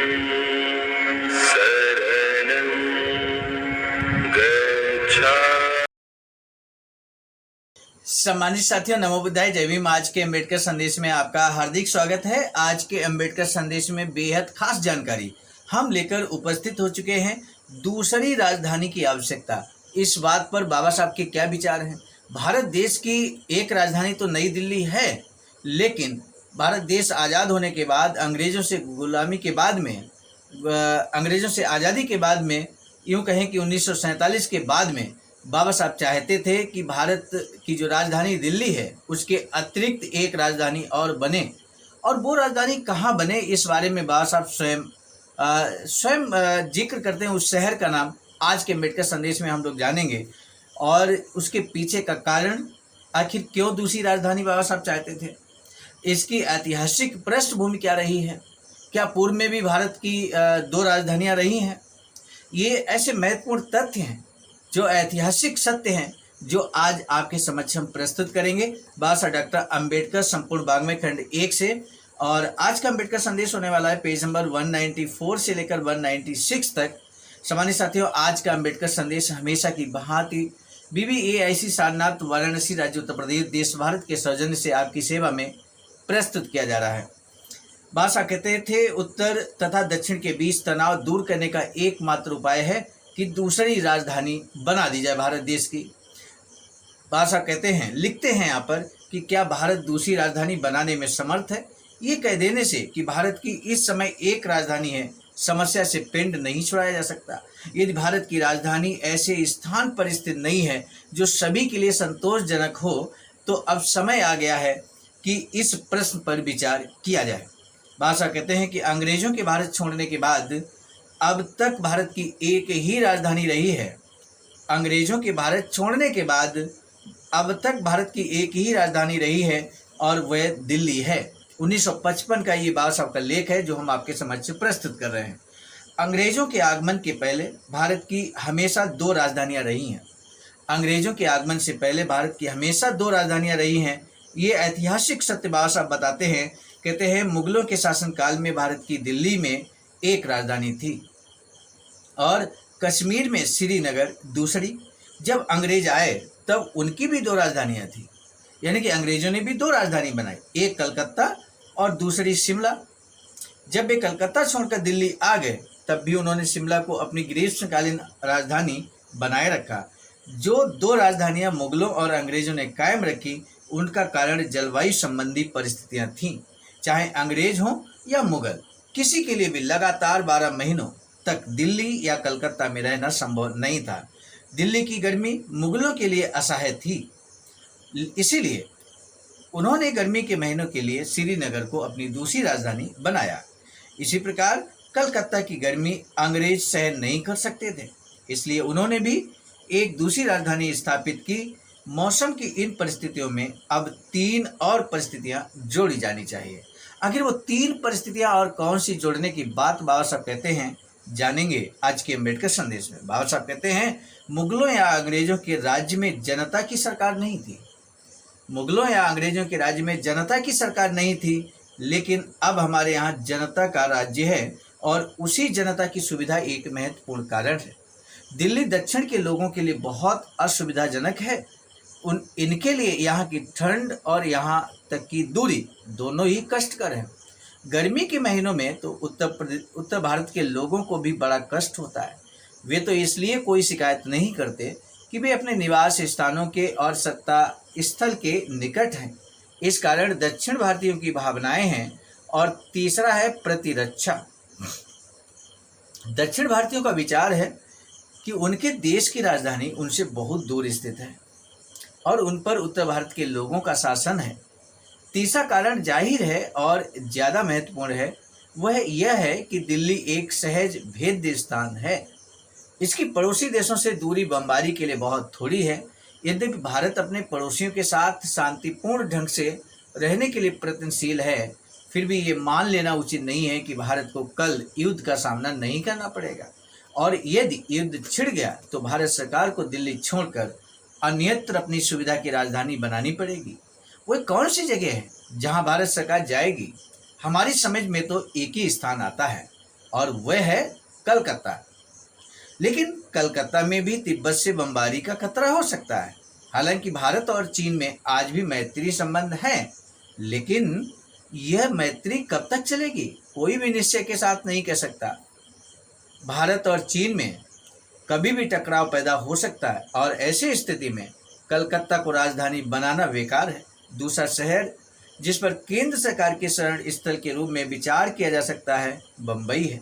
शरणं गच्छामि। सम्मानित साथियों, नमो बुद्धाय, जय भीम। आज के अम्बेडकर संदेश में आपका हार्दिक स्वागत है। आज के अम्बेडकर संदेश में बेहद खास जानकारी हम लेकर उपस्थित हो चुके हैं। दूसरी राजधानी की आवश्यकता, इस बात पर बाबा साहब के क्या विचार हैं। भारत देश की एक राजधानी तो नई दिल्ली है, लेकिन भारत देश आज़ाद होने के बाद, अंग्रेज़ों से गुलामी के बाद में, अंग्रेज़ों से आज़ादी के बाद में, यूँ कहें कि 1947 के बाद में बाबा साहब चाहते थे कि भारत की जो राजधानी दिल्ली है उसके अतिरिक्त एक राजधानी और बने। और वो राजधानी कहाँ बने, इस बारे में बाबा साहब स्वयं जिक्र करते हैं। उस शहर का नाम आज के अम्बेडकर संदेश में हम लोग जानेंगे, और उसके पीछे का कारण, आखिर क्यों दूसरी राजधानी बाबा साहब चाहते थे, इसकी ऐतिहासिक पृष्ठभूमि क्या रही है, क्या पूर्व में भी भारत की दो राजधानियाँ रही हैं। ये ऐसे महत्वपूर्ण तथ्य हैं, जो ऐतिहासिक सत्य हैं, जो आज आपके समक्ष हम प्रस्तुत करेंगे। बाबा साहब डॉक्टर अम्बेडकर संपूर्ण वाङ्मय खंड 1 से। और आज का अम्बेडकर संदेश होने वाला है पेज नंबर 194 से लेकर 196 तक। सामान्य साथियों, आज का अम्बेडकर संदेश हमेशा की भांति BBAIC सारनाथ, वाराणसी, राज्य उत्तर प्रदेश, देश भारत के सौजन्य से आपकी सेवा में प्रस्तुत किया जा रहा है। बाबा साहब कहते थे, उत्तर तथा दक्षिण के बीच तनाव दूर करने का एकमात्र उपाय है कि दूसरी राजधानी बना दी जाए भारत देश की। बाबा साहब कहते हैं, लिखते हैं यहाँ पर कि क्या भारत दूसरी राजधानी बनाने में समर्थ है। ये कह देने से कि भारत की इस समय एक राजधानी है, समस्या से पिंड नहीं छुड़ाया जा सकता। यदि भारत की राजधानी ऐसे स्थान पर स्थित नहीं है जो सभी के लिए संतोषजनक हो, तो अब समय आ गया है कि इस प्रश्न पर विचार किया जाए। बाबा साहब कहते हैं कि अंग्रेजों के भारत छोड़ने के बाद अब तक भारत की एक ही राजधानी रही है। अंग्रेजों के भारत छोड़ने के बाद अब तक भारत की एक ही राजधानी रही है, और वह दिल्ली है। 1955 का ये बाबा साहब का लेख है, जो हम आपके समक्ष प्रस्तुत कर रहे हैं। अंग्रेजों के आगमन के पहले भारत की हमेशा दो राजधानियां रही हैं। अंग्रेजों के आगमन से पहले भारत की हमेशा दो राजधानियां रही हैं। ये ऐतिहासिक सत्य बाबा साहब बताते हैं। कहते हैं, मुगलों के शासनकाल में भारत की दिल्ली में एक राजधानी थी और कश्मीर में श्रीनगर दूसरी। जब अंग्रेज आए तब उनकी भी दो राजधानियां थी, यानी कि अंग्रेजों ने भी दो राजधानी बनाई, एक कलकत्ता और दूसरी शिमला। जब वे कलकत्ता छोड़कर दिल्ली आ गए, तब भी उन्होंने शिमला को अपनी ग्रीष्मकालीन राजधानी बनाए रखा। जो दो राजधानियां मुगलों और अंग्रेजों ने कायम रखी, उनका कारण जलवायु संबंधी परिस्थितियां थीं। चाहे अंग्रेज हों या मुगल, किसी के लिए भी लगातार 12 महीनों तक दिल्ली या कलकत्ता में रहना संभव नहीं था। दिल्ली की गर्मी मुगलों के लिए असह्य थी, इसीलिए उन्होंने गर्मी के महीनों के लिए श्रीनगर को अपनी दूसरी राजधानी बनाया। इसी प्रकार कलकत्ता की गर्मी अंग्रेज सहन नहीं कर सकते थे, इसलिए उन्होंने भी एक दूसरी राजधानी स्थापित की। मौसम की इन परिस्थितियों में अब 3 और परिस्थितियां जोड़ी जानी चाहिए। आखिर वो 3 परिस्थितियां और कौन सी जोड़ने की बात बाबा साहब कहते हैं, जानेंगे आज के अम्बेडकर संदेश में। बाबा साहब कहते हैं, मुगलों या अंग्रेजों के राज्य में जनता की सरकार नहीं थी। मुगलों या अंग्रेजों के राज्य में जनता की सरकार नहीं थी, लेकिन अब हमारे यहाँ जनता का राज्य है, और उसी जनता की सुविधा एक महत्वपूर्ण कारण है। दिल्ली दक्षिण के लोगों के लिए बहुत असुविधाजनक है। इनके लिए यहाँ की ठंड और यहाँ तक की दूरी दोनों ही कष्टकर हैं। गर्मी के महीनों में तो उत्तर भारत के लोगों को भी बड़ा कष्ट होता है। वे तो इसलिए कोई शिकायत नहीं करते कि वे अपने निवास स्थानों के और सत्ता स्थल के निकट हैं। इस कारण दक्षिण भारतीयों की भावनाएं हैं। और तीसरा है प्रतिरक्षा। दक्षिण भारतीयों का विचार है कि उनके देश की राजधानी उनसे बहुत दूर स्थित है और उन पर उत्तर भारत के लोगों का शासन है। तीसरा कारण जाहिर है और ज़्यादा महत्वपूर्ण है, वह यह है कि दिल्ली एक सहज भेद्य स्थान है। इसकी पड़ोसी देशों से दूरी बमबारी के लिए बहुत थोड़ी है। यद्यपि भारत अपने पड़ोसियों के साथ शांतिपूर्ण ढंग से रहने के लिए प्रयत्नशील है, फिर भी ये मान लेना उचित नहीं है कि भारत को कल युद्ध का सामना नहीं करना पड़ेगा। और यदि युद्ध छिड़ गया तो भारत सरकार को दिल्ली छोड़कर अन्यत्र अपनी सुविधा की राजधानी बनानी पड़ेगी। वह कौन सी जगह है जहां भारत सरकार जाएगी? हमारी समझ में तो एक ही स्थान आता है, और वह है कलकत्ता। लेकिन कलकत्ता में भी तिब्बत से बमबारी का खतरा हो सकता है। हालांकि भारत और चीन में आज भी मैत्री संबंध हैं, लेकिन यह मैत्री कब तक चलेगी कोई भी निश्चय के साथ नहीं कह सकता। भारत और चीन में कभी भी टकराव पैदा हो सकता है और ऐसी स्थिति में कलकत्ता को राजधानी बनाना बेकार है। दूसरा शहर जिस पर केंद्र सरकार के शरण स्थल के रूप में विचार किया जा सकता है बम्बई है।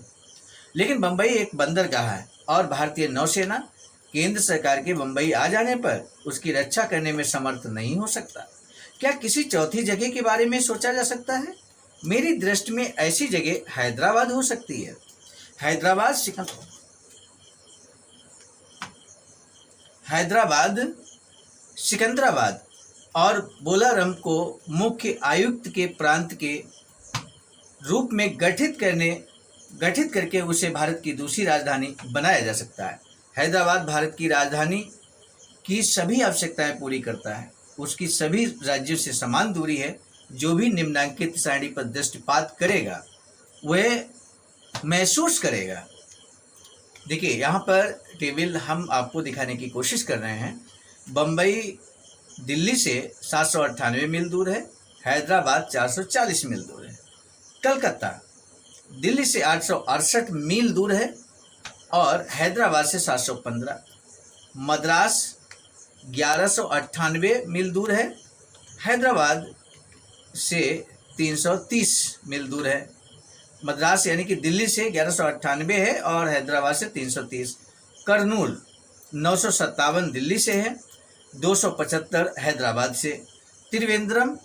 लेकिन बम्बई एक बंदरगाह है और भारतीय नौसेना केंद्र सरकार के बम्बई आ जाने पर उसकी रक्षा करने में समर्थ नहीं हो सकता। क्या किसी चौथी जगह के बारे में सोचा जा सकता है? मेरी दृष्टि में ऐसी जगह हैदराबाद हो सकती है। हैदराबाद सिकंदराबाद और बोलारम को मुख्य आयुक्त के प्रांत के रूप में गठित करके उसे भारत की दूसरी राजधानी बनाया जा सकता है। हैदराबाद भारत की राजधानी की सभी आवश्यकताएं पूरी करता है। उसकी सभी राज्यों से समान दूरी है। जो भी निम्नांकित सारणी पर दृष्टिपात करेगा वह महसूस करेगा। देखिए यहाँ पर टेबल हम आपको दिखाने की कोशिश कर रहे हैं। बम्बई दिल्ली से 798 मील दूर है। हैदराबाद 440 मील दूर है। कलकत्ता दिल्ली से 868 मील दूर है और हैदराबाद से 715। मद्रास 1198 मील दूर है। हैदराबाद से 330 मील दूर है। मद्रास यानी कि दिल्ली से 1198 है और हैदराबाद से 330। करनूल 957 दिल्ली से है, 275 हैदराबाद से। त्रिवेंद्रम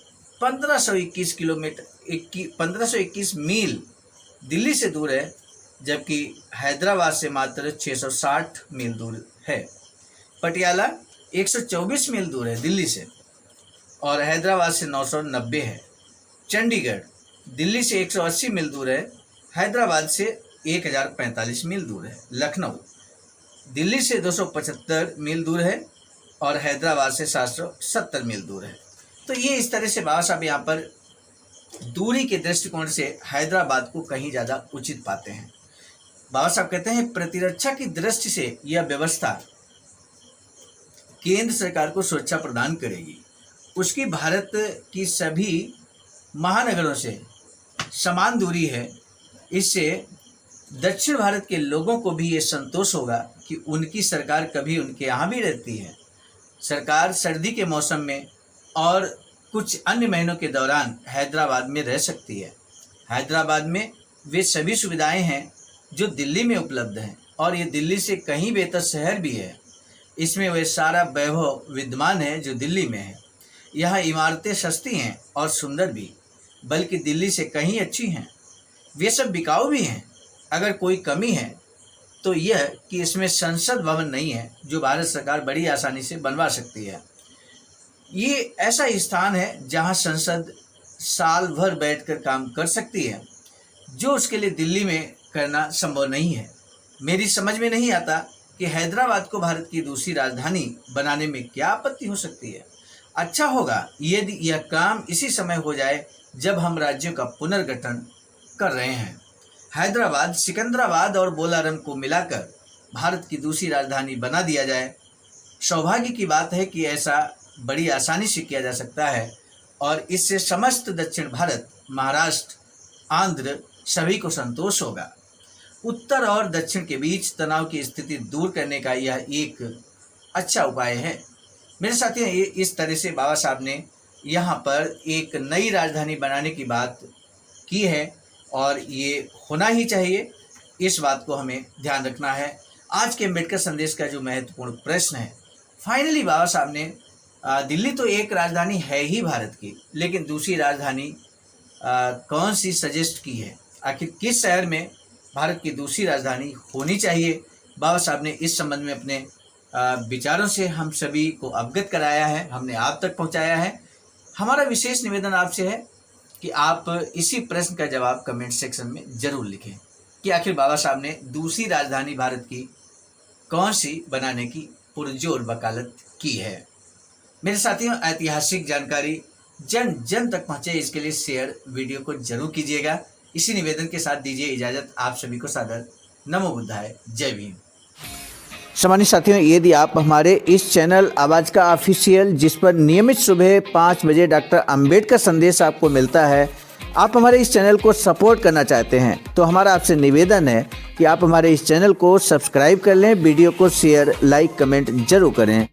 1521 मील दिल्ली से दूर है, जबकि हैदराबाद से मात्र 660 मील दूर है। पटियाला 124 मील दूर है दिल्ली से और हैदराबाद से 990 है। चंडीगढ़ दिल्ली से 180 मील दूर है, हैदराबाद से 1045 मील दूर है। लखनऊ दिल्ली से 275 मील दूर है और हैदराबाद से 770 मील दूर है। तो ये इस तरह से बाबा साहब यहाँ पर दूरी के दृष्टिकोण से हैदराबाद को कहीं ज़्यादा उचित पाते हैं। बाबा साहब कहते हैं प्रतिरक्षा की दृष्टि से यह व्यवस्था केंद्र सरकार को सुरक्षा प्रदान करेगी। उसकी भारत की सभी महानगरों से समान दूरी है। इससे दक्षिण भारत के लोगों को भी ये संतोष होगा कि उनकी सरकार कभी उनके यहाँ भी रहती है। सरकार सर्दी के मौसम में और कुछ अन्य महीनों के दौरान हैदराबाद में रह सकती है। हैदराबाद में वे सभी सुविधाएं हैं जो दिल्ली में उपलब्ध हैं और ये दिल्ली से कहीं बेहतर शहर भी है। इसमें वह सारा वैभव विद्यमान है जो दिल्ली में है। यहाँ इमारतें सस्ती हैं और सुंदर भी, बल्कि दिल्ली से कहीं अच्छी हैं। वे सब बिकाऊ भी हैं। अगर कोई कमी है तो यह कि इसमें संसद भवन नहीं है जो भारत सरकार बड़ी आसानी से बनवा सकती है। ये ऐसा स्थान है जहां संसद साल भर बैठकर काम कर सकती है, जो उसके लिए दिल्ली में करना संभव नहीं है। मेरी समझ में नहीं आता कि हैदराबाद को भारत की दूसरी राजधानी बनाने में क्या आपत्ति हो सकती है। अच्छा होगा यदि यह काम इसी समय हो जाए जब हम राज्यों का पुनर्गठन कर रहे हैं। हैदराबाद, सिकंदराबाद और बोलारम को मिलाकर भारत की दूसरी राजधानी बना दिया जाए। सौभाग्य की बात है कि ऐसा बड़ी आसानी से किया जा सकता है और इससे समस्त दक्षिण भारत, महाराष्ट्र, आंध्र सभी को संतोष होगा। उत्तर और दक्षिण के बीच तनाव की स्थिति दूर करने का यह एक अच्छा उपाय है। मेरे साथियों, इस तरह से बाबा साहब ने यहाँ पर एक नई राजधानी बनाने की बात की है और ये होना ही चाहिए। इस बात को हमें ध्यान रखना है। आज के अम्बेडकर संदेश का जो महत्वपूर्ण प्रश्न है, फाइनली बाबा साहब ने दिल्ली तो एक राजधानी है ही भारत की, लेकिन दूसरी राजधानी कौन सी सजेस्ट की है, आखिर किस शहर में भारत की दूसरी राजधानी होनी चाहिए। बाबा साहब ने इस संबंध में अपने विचारों से हम सभी को अवगत कराया है, हमने आप तक पहुंचाया है। हमारा विशेष निवेदन आपसे है कि आप इसी प्रश्न का जवाब कमेंट सेक्शन में जरूर लिखें कि आखिर बाबा साहब ने दूसरी राजधानी भारत की कौन सी बनाने की पुरजोर वकालत की है। मेरे साथियों, ऐतिहासिक जानकारी जन जन तक पहुँचे, इसके लिए शेयर वीडियो को जरूर कीजिएगा। इसी निवेदन के साथ दीजिए इजाज़त। आप सभी को सादर नमो बुद्धाय, जय भीम। सम्मानित साथियों, यदि आप हमारे इस चैनल आवाज़ का ऑफिशियल, जिस पर नियमित सुबह 5 बजे डॉक्टर अंबेडकर संदेश आपको मिलता है, आप हमारे इस चैनल को सपोर्ट करना चाहते हैं, तो हमारा आपसे निवेदन है कि आप हमारे इस चैनल को सब्सक्राइब कर लें, वीडियो को शेयर, लाइक, कमेंट जरूर करें।